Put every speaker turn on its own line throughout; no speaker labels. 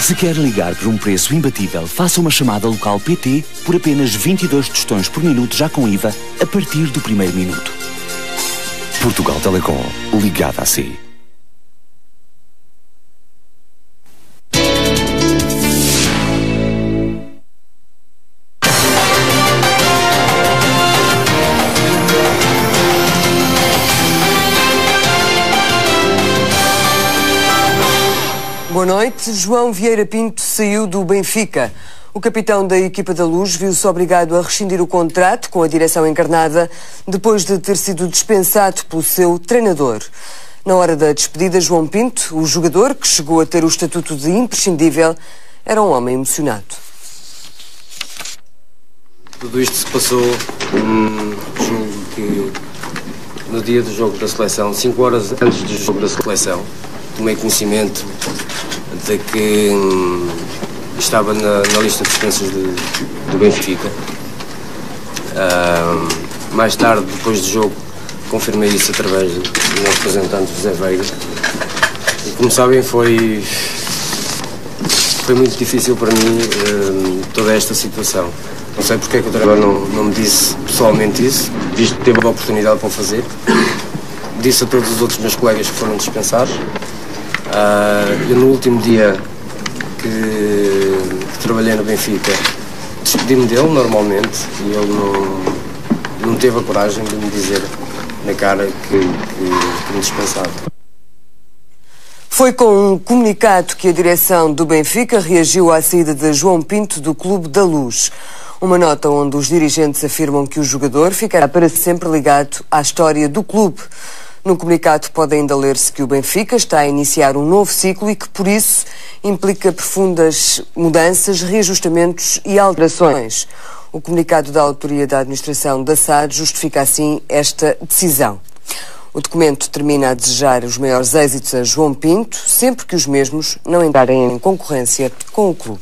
Se quer ligar por um preço imbatível, faça uma chamada local PT por apenas 22 tostões por minuto já com IVA a partir do primeiro minuto. Portugal Telecom, ligado a si.
Boa noite. João Vieira Pinto saiu do Benfica. O capitão da equipa da Luz viu-se obrigado a rescindir o contrato com a direção encarnada depois de ter sido dispensado pelo seu treinador. Na hora da despedida, João Pinto, o jogador que chegou a ter o estatuto de imprescindível, era um homem emocionado.
Tudo isto se passou, julgo que no dia do jogo da seleção, 5 horas antes do jogo da seleção, tomei conhecimento de que estava na lista de dispensas do Benfica. Mais tarde, depois do jogo, confirmei isso através do meu representante José Veiga. E como sabem, foi muito difícil para mim toda esta situação. Não sei porque é que o treinador não me disse pessoalmente isso, visto que teve a oportunidade para o fazer. Disse a todos os outros meus colegas que foram dispensados. Eu no último dia que trabalhei no Benfica despedi-me dele normalmente e ele não teve a coragem de me dizer na cara que me dispensava.
Foi com um comunicado que a direção do Benfica reagiu à saída de João Pinto do Clube da Luz. Uma nota onde os dirigentes afirmam que o jogador ficará para sempre ligado à história do clube. No comunicado pode ainda ler-se que o Benfica está a iniciar um novo ciclo e que, por isso, implica profundas mudanças, reajustamentos e alterações. O comunicado da autoria da administração da SAD justifica assim esta decisão. O documento termina a desejar os maiores êxitos a João Pinto, sempre que os mesmos não entrarem em concorrência com o clube.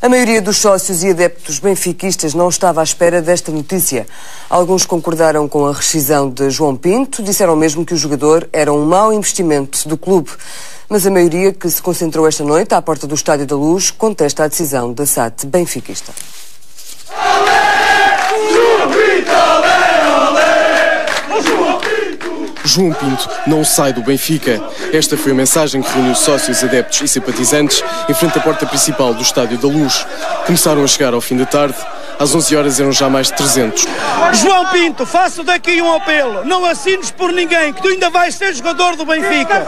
A maioria dos sócios e adeptos benfiquistas não estava à espera desta notícia. Alguns concordaram com a rescisão de João Pinto, disseram mesmo que o jogador era um mau investimento do clube. Mas a maioria que se concentrou esta noite à porta do Estádio da Luz contesta a decisão da SAD benfiquista.
João Pinto não sai do Benfica. Esta foi a mensagem que reuniu sócios, adeptos e simpatizantes em frente à porta principal do Estádio da Luz. Começaram a chegar ao fim da tarde. Às 11 horas eram já mais de 300.
João Pinto, faço daqui um apelo. Não assines por ninguém, que tu ainda vais ser jogador do Benfica.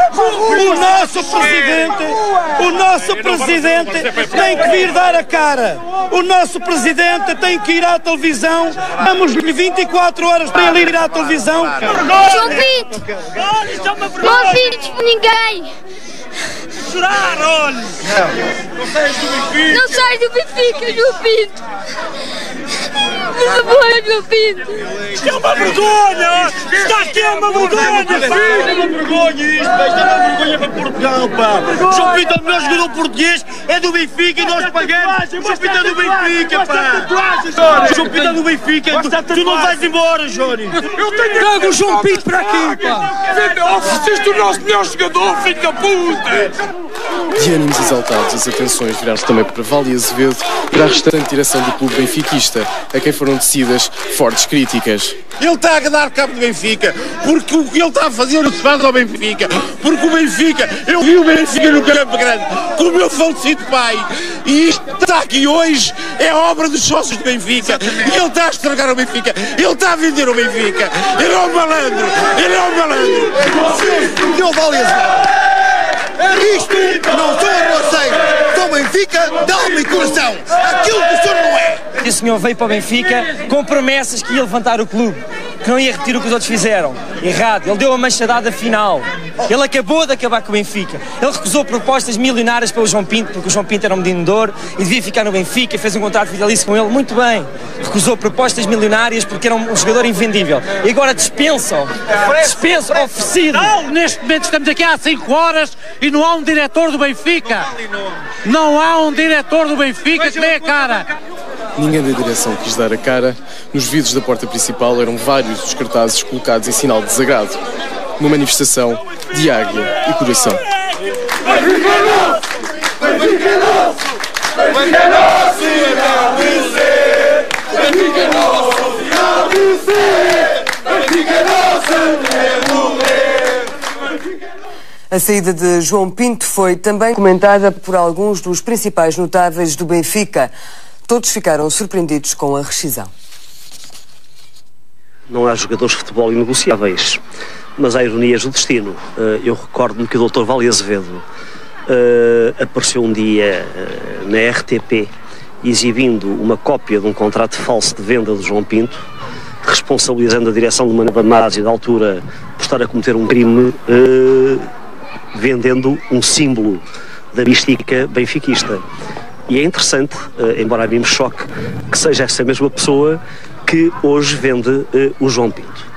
O nosso presidente tem que vir dar a cara. O nosso presidente tem que ir à televisão. Damos-lhe 24 horas para ele ir à televisão.
João Pinto! Não assines por ninguém!
Chorar, olha! Não sais do Benfica!
Não sais do Benfica, João Pinto! Vergonha, João Pinto!
Isto é uma vergonha! Isto aqui é uma vergonha! Isto é uma vergonha isto! Isto é uma vergonha para Portugal, pá! João Pinto é o melhor jogador português, é do Benfica e nós pagamos! João Pinto é do Benfica, pá! João Pinto é do Benfica! Tu não vais embora, Jóni!
Traga o João Pinto para aqui, pá! Ofereceste o nosso melhor jogador, filho da puta!
De ânimos exaltados, as atenções viraram-se também para Vale Azevedo, para a restante direção do clube benfiquista, a quem foram tecidas fortes críticas.
Ele está a dar cabo do Benfica, porque o que ele está a fazer não se faz ao Benfica, porque o Benfica, eu vi o Benfica no Campo Grande, com o meu falecido pai, e isto está aqui hoje, é obra dos sócios do Benfica, e ele está a estragar o Benfica, ele está a vender o Benfica, ele é um malandro, ele é um malandro.
Senhor Vale Azevedo, isto não são arroceiros, são Benfica de alma e coração, aquilo que o senhor não é.
E o senhor veio para o Benfica com promessas que ia levantar o clube, que não ia repetir o que os outros fizeram. Errado, ele deu a machadada final. Ele acabou de acabar com o Benfica. Ele recusou propostas milionárias para o João Pinto, porque o João Pinto era um menino de ouro e devia ficar no Benfica, fez um contrato vitalício com ele, muito bem. Recusou propostas milionárias porque era um jogador invendível. E agora dispensam, oferecido.
Não, neste momento estamos aqui há 5 horas e não há um diretor do Benfica. Não há um diretor do Benfica que dê a cara.
Ninguém da direção quis dar a cara. Nos vidros da porta principal eram vários os cartazes colocados em sinal de desagrado. Uma manifestação de águia e coração.
Benfica é nosso e não de ser. Benfica é nosso e não de ser. Benfica é nosso e morrer.
A saída de João Pinto foi também comentada por alguns dos principais notáveis do Benfica. Todos ficaram surpreendidos com a rescisão.
Não há jogadores de futebol inegociáveis, mas há ironias do destino. Eu recordo-me que o Dr. Vale Azevedo apareceu um dia na RTP exibindo uma cópia de um contrato falso de venda de João Pinto, responsabilizando a direção de Manuel Damasio da altura por estar a cometer um crime, vendendo um símbolo da mística benfiquista. E é interessante, embora a mim me choque, que seja essa mesma pessoa que hoje vende o João Pinto.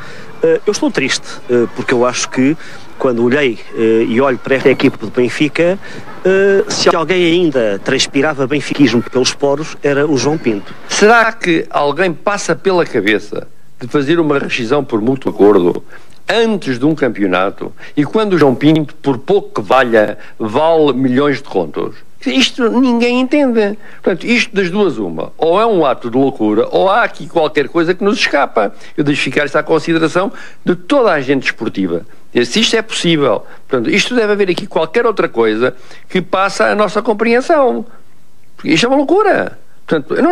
Eu estou triste, porque eu acho que quando olhei e olho para esta equipe do Benfica, se alguém ainda transpirava benfiquismo pelos poros, era o João Pinto.
Será que alguém passa pela cabeça de fazer uma rescisão por mútuo acordo antes de um campeonato e quando o João Pinto, por pouco que valha, vale milhões de contos? Isto ninguém entende. Portanto, isto das duas uma. Ou é um ato de loucura, ou há aqui qualquer coisa que nos escapa. Eu deixo ficar isto à consideração de toda a gente esportiva. Se isto é possível. Portanto, isto deve haver aqui qualquer outra coisa que passa a nossa compreensão. Porque isto é uma loucura. Portanto, eu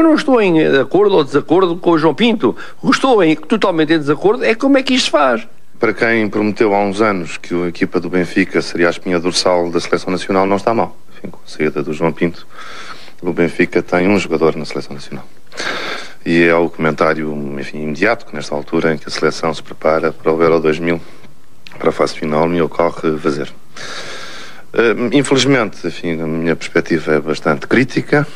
não estou em acordo ou desacordo com o João Pinto. O que estou totalmente em desacordo é como é que isto se faz.
Para quem prometeu há uns anos que a equipa do Benfica seria a espinha dorsal da Seleção Nacional, não está mal. Enfim, com a saída do João Pinto, o Benfica tem um jogador na Seleção Nacional. E é o comentário, enfim, imediato, que nesta altura em que a Seleção se prepara para o Euro 2000, para a fase final, me ocorre fazer. Infelizmente, enfim, a minha perspectiva é bastante crítica.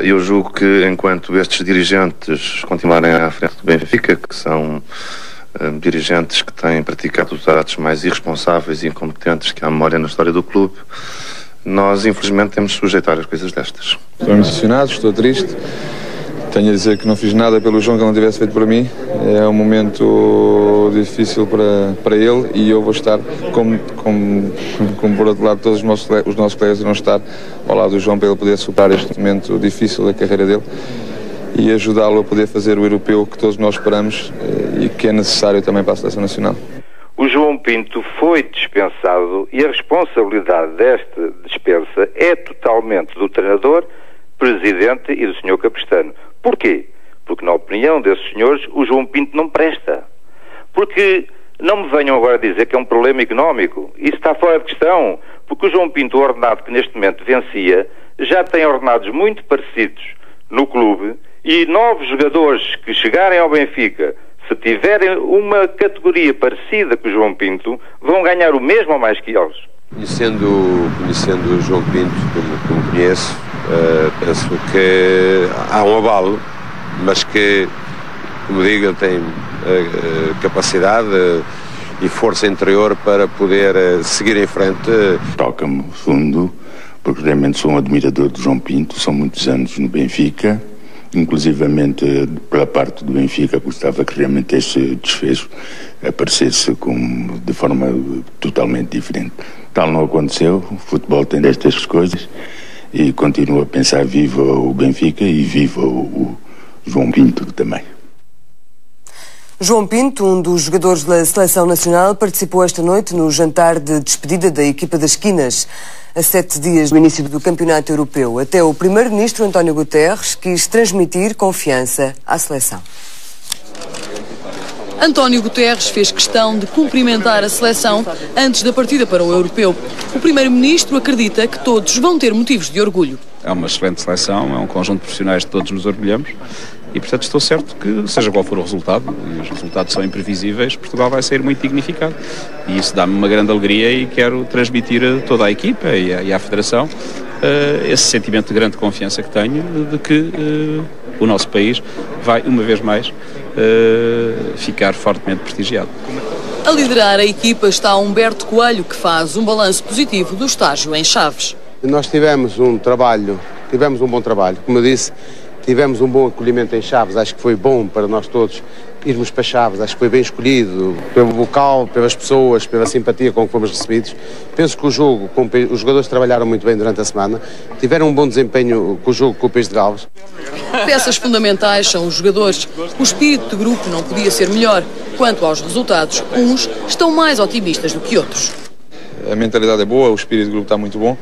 Eu julgo que enquanto estes dirigentes continuarem à frente do Benfica, que são dirigentes que têm praticado os atos mais irresponsáveis e incompetentes que há memória na história do clube, nós infelizmente temos de sujeitar as coisas destas.
Estou emocionado, estou triste. Tenho a dizer que não fiz nada pelo João que ele não tivesse feito para mim. É um momento difícil para ele e eu vou estar, como por outro lado todos os nossos colegas irão estar ao lado do João para ele poder superar este momento difícil da carreira dele e ajudá-lo a poder fazer o europeu que todos nós esperamos e que é necessário também para a Seleção Nacional.
O João Pinto foi dispensado e a responsabilidade desta dispensa é totalmente do treinador, presidente e do Sr. Capistrano. Porquê? Porque, na opinião desses senhores, o João Pinto não presta. Porque não me venham agora dizer que é um problema económico. Isso está fora de questão. Porque o João Pinto, o ordenado que neste momento vencia, já tem ordenados muito parecidos no clube e novos jogadores que chegarem ao Benfica, se tiverem uma categoria parecida com o João Pinto, vão ganhar o mesmo ou mais que eles.
Conhecendo o João Pinto, como conheço, penso que há um abalo, mas que, como digo, ele tem capacidade e força interior para poder seguir em frente.
Toca-me fundo, porque realmente sou um admirador do João Pinto, são muitos anos no Benfica, inclusivamente pela parte do Benfica gostava que realmente este desfecho aparecesse de forma totalmente diferente. Tal não aconteceu, o futebol tem destas coisas e continuo a pensar viva o Benfica e viva o João Pinto também.
João Pinto, um dos jogadores da Seleção Nacional, participou esta noite no jantar de despedida da equipa das Quinas, a 7 dias do início do Campeonato Europeu. Até o primeiro-ministro António Guterres quis transmitir confiança à seleção.
António Guterres fez questão de cumprimentar a seleção antes da partida para o Europeu. O primeiro-ministro acredita que todos vão ter motivos de orgulho.
É uma excelente seleção, é um conjunto de profissionais de todos nos orgulhamos e, portanto, estou certo que, seja qual for o resultado, e os resultados são imprevisíveis, Portugal vai sair muito dignificado. E isso dá-me uma grande alegria e quero transmitir a toda a equipa e à Federação esse sentimento de grande confiança que tenho de que o nosso país vai, uma vez mais, ficar fortemente prestigiado.
A liderar a equipa está Humberto Coelho, que faz um balanço positivo do estágio em Chaves.
Nós tivemos um bom trabalho, como eu disse,
Tivemos um bom acolhimento em Chaves, acho que foi bom para nós todos irmos para Chaves, acho que foi bem escolhido, pelo local, pelas pessoas, pela simpatia com que fomos recebidos. Penso que o jogo, os jogadores trabalharam muito bem durante a semana, tiveram um bom desempenho com o jogo com o País de Gales.
Peças fundamentais são os jogadores. O espírito de grupo não podia ser melhor. Quanto aos resultados, uns estão mais otimistas do que outros.
A mentalidade é boa, o espírito de grupo está muito bom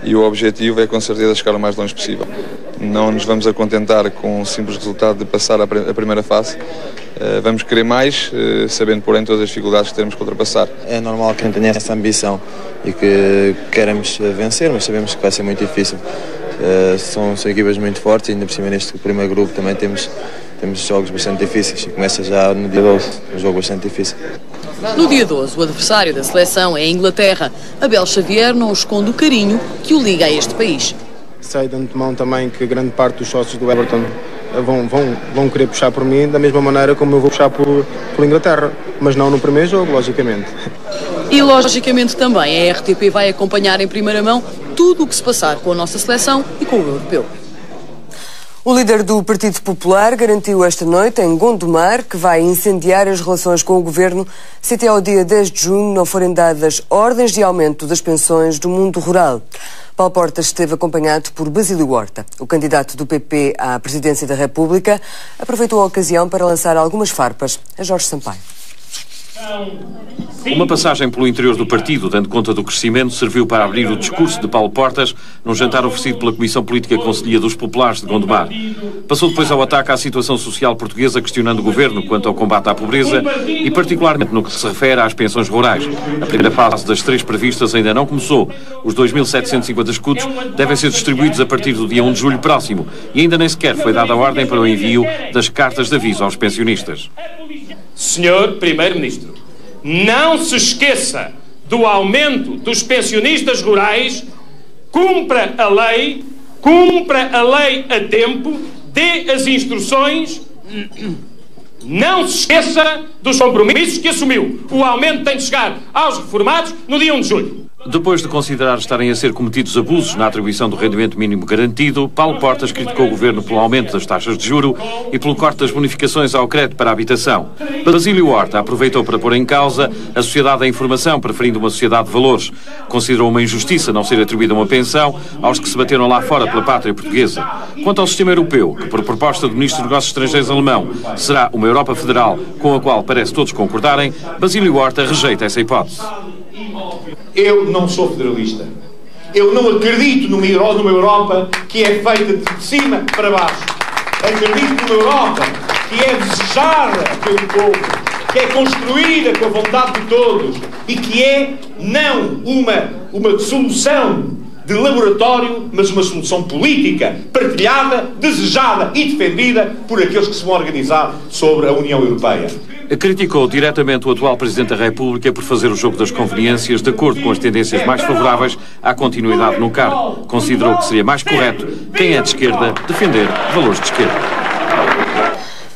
e o objetivo é com certeza chegar o mais longe possível. Não nos vamos a contentar com um simples resultado de passar a primeira fase. Vamos querer mais, sabendo porém todas as dificuldades que teremos que ultrapassar.
É normal que a gente tenha essa ambição e que queremos vencer, mas sabemos que vai ser muito difícil. São equipas muito fortes e ainda por cima neste primeiro grupo também temos jogos bastante difíceis e começa já no dia 12, um jogo bastante difícil.
No dia 12, o adversário da seleção é a Inglaterra. Abel Xavier não esconde o carinho que o liga a este país.
Sei de antemão também que grande parte dos sócios do Everton vão querer puxar por mim da mesma maneira como eu vou puxar por Inglaterra, mas não no primeiro jogo, logicamente.
E logicamente também a RTP vai acompanhar em primeira mão tudo o que se passar com a nossa seleção e com o europeu.
O líder do Partido Popular garantiu esta noite em Gondomar que vai incendiar as relações com o governo se até ao dia 10 de junho não forem dadas ordens de aumento das pensões do mundo rural. Paulo Portas esteve acompanhado por Basílio Horta. O candidato do PP à presidência da República aproveitou a ocasião para lançar algumas farpas a Jorge Sampaio.
Uma passagem pelo interior do partido, dando conta do crescimento, serviu para abrir o discurso de Paulo Portas num jantar oferecido pela Comissão Política Conselhia dos Populares de Gondomar. Passou depois ao ataque à situação social portuguesa, questionando o governo quanto ao combate à pobreza e particularmente no que se refere às pensões rurais. A primeira fase das 3 previstas ainda não começou. Os 2.750 escudos devem ser distribuídos a partir do dia 1 de julho próximo e ainda nem sequer foi dada a ordem para o envio das cartas de aviso aos pensionistas.
Senhor Primeiro-Ministro, não se esqueça do aumento dos pensionistas rurais, cumpra a lei a tempo, dê as instruções, não se esqueça dos compromissos que assumiu. O aumento tem de chegar aos reformados no dia 1 de julho.
Depois de considerar estarem a ser cometidos abusos na atribuição do rendimento mínimo garantido, Paulo Portas criticou o governo pelo aumento das taxas de juro e pelo corte das bonificações ao crédito para a habitação. Basílio Horta aproveitou para pôr em causa a sociedade da informação, preferindo uma sociedade de valores. Considerou uma injustiça não ser atribuída uma pensão aos que se bateram lá fora pela pátria portuguesa. Quanto ao sistema europeu, que por proposta do Ministro dos Negócios Estrangeiros alemão será uma Europa federal com a qual parece todos concordarem, Basílio Horta rejeita essa hipótese.
Eu não sou federalista. Eu não acredito numa Europa que é feita de cima para baixo. Acredito numa Europa que é desejada pelo povo, que é construída com a vontade de todos e que é não uma solução de laboratório, mas uma solução política, partilhada, desejada e defendida por aqueles que se vão organizar sobre a União Europeia.
Criticou diretamente o atual Presidente da República por fazer o jogo das conveniências de acordo com as tendências mais favoráveis à continuidade no cargo. Considerou que seria mais correto quem é de esquerda defender valores de esquerda.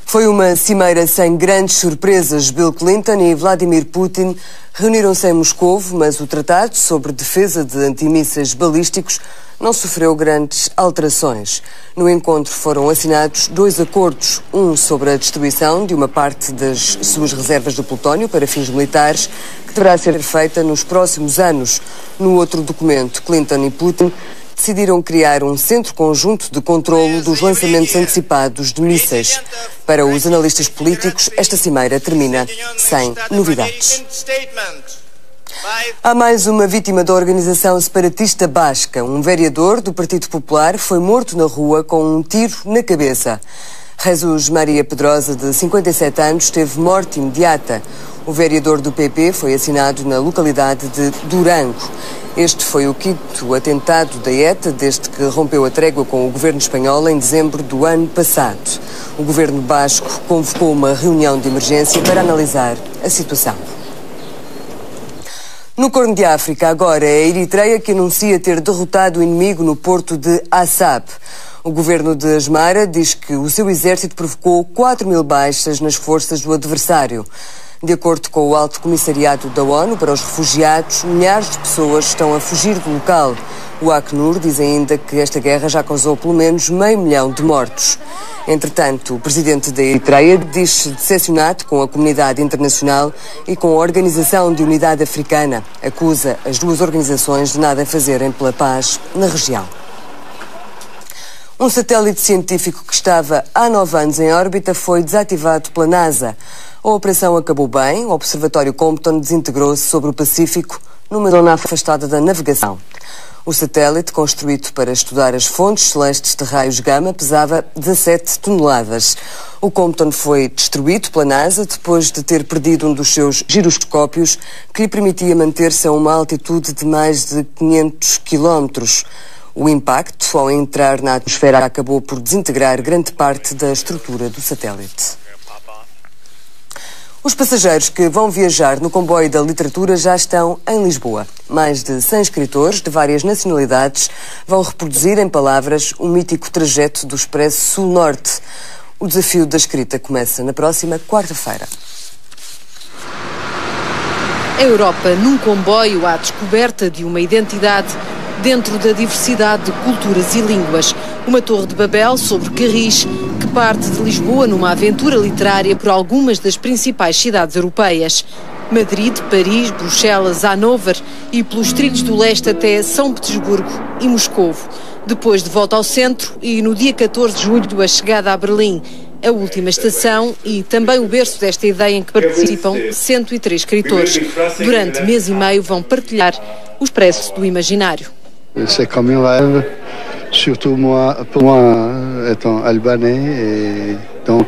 Foi uma cimeira sem grandes surpresas. Bill Clinton e Vladimir Putin reuniram-se em Moscovo, mas o tratado sobre defesa de antimísseis balísticos não sofreu grandes alterações. No encontro foram assinados 2 acordos, um sobre a distribuição de uma parte das suas reservas de plutónio para fins militares, que deverá ser feita nos próximos anos. No outro documento, Clinton e Putin decidiram criar um centro conjunto de controlo dos lançamentos antecipados de mísseis. Para os analistas políticos, esta cimeira termina sem novidades. Há mais uma vítima da organização separatista basca. Um vereador do Partido Popular foi morto na rua com um tiro na cabeça. Jesus Maria Pedrosa, de 57 anos, teve morte imediata. O vereador do PP foi assassinado na localidade de Durango. Este foi o 5º atentado da ETA desde que rompeu a trégua com o governo espanhol em dezembro do ano passado. O governo basco convocou uma reunião de emergência para analisar a situação. No Corno de África, agora é a Eritreia que anuncia ter derrotado o inimigo no porto de Assab. O governo de Asmara diz que o seu exército provocou 4.000 baixas nas forças do adversário. De acordo com o Alto Comissariado da ONU para os Refugiados, milhares de pessoas estão a fugir do local. O Acnur diz ainda que esta guerra já causou pelo menos 500 mil de mortos. Entretanto, o presidente da Eritreia diz-se decepcionado com a comunidade internacional e com a Organização de Unidade Africana. Acusa as duas organizações de nada fazerem pela paz na região. Um satélite científico que estava há 9 anos em órbita foi desativado pela NASA. A operação acabou bem, o Observatório Compton desintegrou-se sobre o Pacífico, numa zona afastada da navegação. O satélite, construído para estudar as fontes celestes de raios gama, pesava 17 toneladas. O Compton foi destruído pela NASA depois de ter perdido um dos seus giroscópios, que lhe permitia manter-se a uma altitude de mais de 500 quilómetros. O impacto, ao entrar na atmosfera, acabou por desintegrar grande parte da estrutura do satélite. Os passageiros que vão viajar no comboio da literatura já estão em Lisboa. Mais de 100 escritores de várias nacionalidades vão reproduzir em palavras o mítico trajeto do Expresso Sul-Norte. O desafio da escrita começa na próxima quarta-feira.
A Europa num comboio à descoberta de uma identidade dentro da diversidade de culturas e línguas. Uma torre de Babel sobre Carris, que parte de Lisboa numa aventura literária por algumas das principais cidades europeias. Madrid, Paris, Bruxelas, Hannover e pelos trilhos do leste até São Petersburgo e Moscovo. Depois de volta ao centro e no dia 14 de julho a chegada a Berlim, a última estação e também o berço desta ideia em que participam 103 escritores. Durante mês e meio vão partilhar o Expresso do Imaginário.
C'est comme un rêve, surtout moi, pour moi, étant albanais, et donc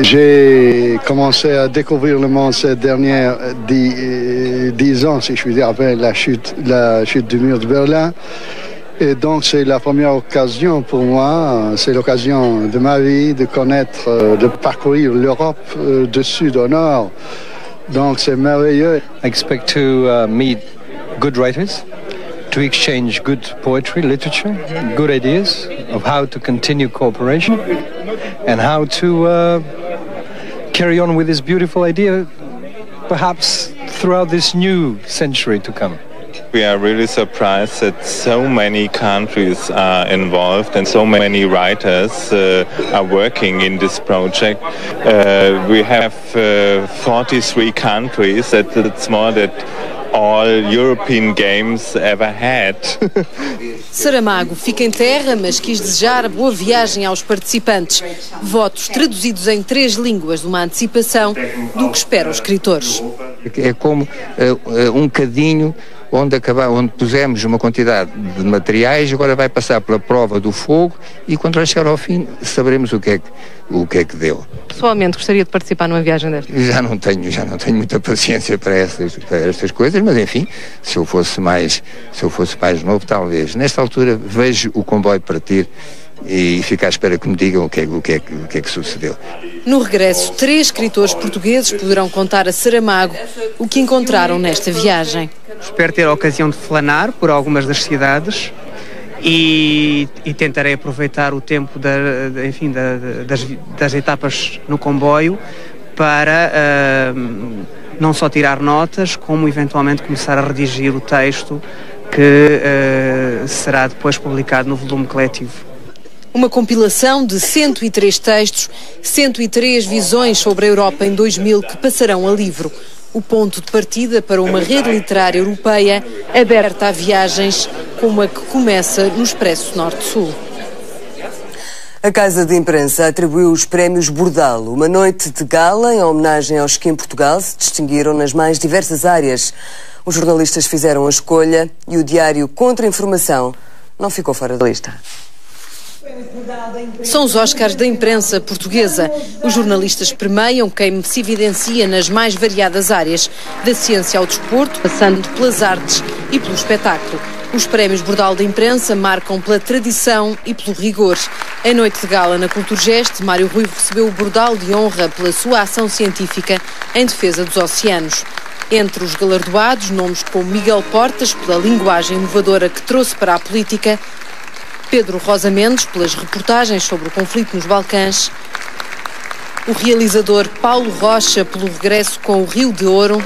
j'ai commencé à découvrir le monde ces derniers 10 ans, si je puis dire, après la chute du mur de Berlin. Et donc c'est la première occasion pour moi, c'est l'occasion de ma vie de connaître, de parcourir l'Europe de sud au nord. Donc c'est merveilleux.
I expect to meet good writers, to exchange good poetry, literature, good ideas of how to continue cooperation and how to carry on with this beautiful idea, perhaps throughout this new century to come.
We are really surprised that so many countries are involved and so many writers are working in this project. We have 43 countries, that's more than all European games ever had.
Saramago fica em terra, mas quis desejar boa viagem aos participantes. Votos traduzidos em 3 línguas, uma antecipação do que esperam os escritores.
É como um cadinho onde pusemos uma quantidade de materiais, agora vai passar pela prova do fogo e quando vai chegar ao fim saberemos o que é que deu.
Pessoalmente gostaria de participar numa viagem desta?
Já não tenho muita paciência para estas coisas, mas enfim, se eu fosse mais novo talvez. Nesta altura vejo o comboio partir e fico à espera que me digam o que é que sucedeu.
No regresso, 3 escritores portugueses poderão contar a Saramago o que encontraram nesta viagem.
Espero ter a ocasião de flanar por algumas das cidades e tentarei aproveitar o tempo das etapas no comboio para não só tirar notas, como eventualmente começar a redigir o texto que será depois publicado no volume coletivo.
Uma compilação de 103 textos, 103 visões sobre a Europa em 2000 que passarão a livro. O ponto de partida para uma rede literária europeia aberta a viagens como a que começa no Expresso Norte-Sul.
A Casa de Imprensa atribuiu os prémios Bordal. Uma noite de gala em homenagem aos que em Portugal se distinguiram nas mais diversas áreas. Os jornalistas fizeram a escolha e o diário Contra-Informação não ficou fora da lista.
São os Oscars da imprensa portuguesa. Os jornalistas premiam quem se evidencia nas mais variadas áreas, da ciência ao desporto, passando pelas artes e pelo espetáculo. Os prémios Bordal da imprensa marcam pela tradição e pelo rigor. Em noite de gala na Culturgest, Mário Ruivo recebeu o Bordal de honra pela sua ação científica em defesa dos oceanos. Entre os galardoados, nomes como Miguel Portas, pela linguagem inovadora que trouxe para a política, Pedro Rosa Mendes, pelas reportagens sobre o conflito nos Balcãs, o realizador Paulo Rocha pelo regresso com o Rio de Ouro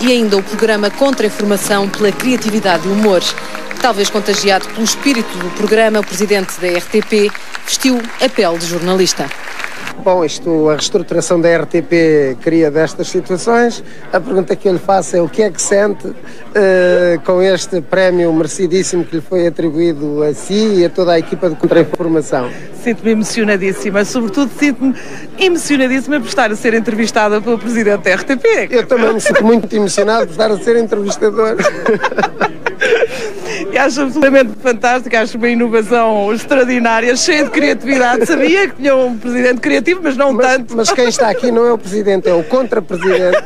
e ainda o programa Contra-Informação pela criatividade e humor. Talvez contagiado pelo espírito do programa, o presidente da RTP vestiu a pele de jornalista.
Bom, a reestruturação da RTP cria destas situações. A pergunta que eu lhe faço é o que é que sente com este prémio merecidíssimo que lhe foi atribuído a si e a toda a equipa de Contra-Informação?
Sinto-me emocionadíssima, sobretudo sinto-me emocionadíssima por estar a ser entrevistada pelo presidente da RTP.
Eu também me sinto muito emocionado por estar a ser entrevistador.
E acho absolutamente fantástico, acho uma inovação extraordinária, cheia de criatividade. Sabia que tinha um presidente criativo, mas não tanto.
Mas quem está aqui não é o presidente, é o contra-presidente.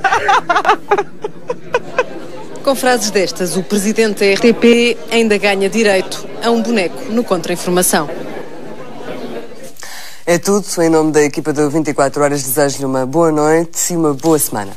Com frases destas, o presidente da RTP ainda ganha direito a um boneco no Contra-Informação.
É tudo. Em nome da equipa do 24 Horas, desejo-lhe uma boa noite e uma boa semana.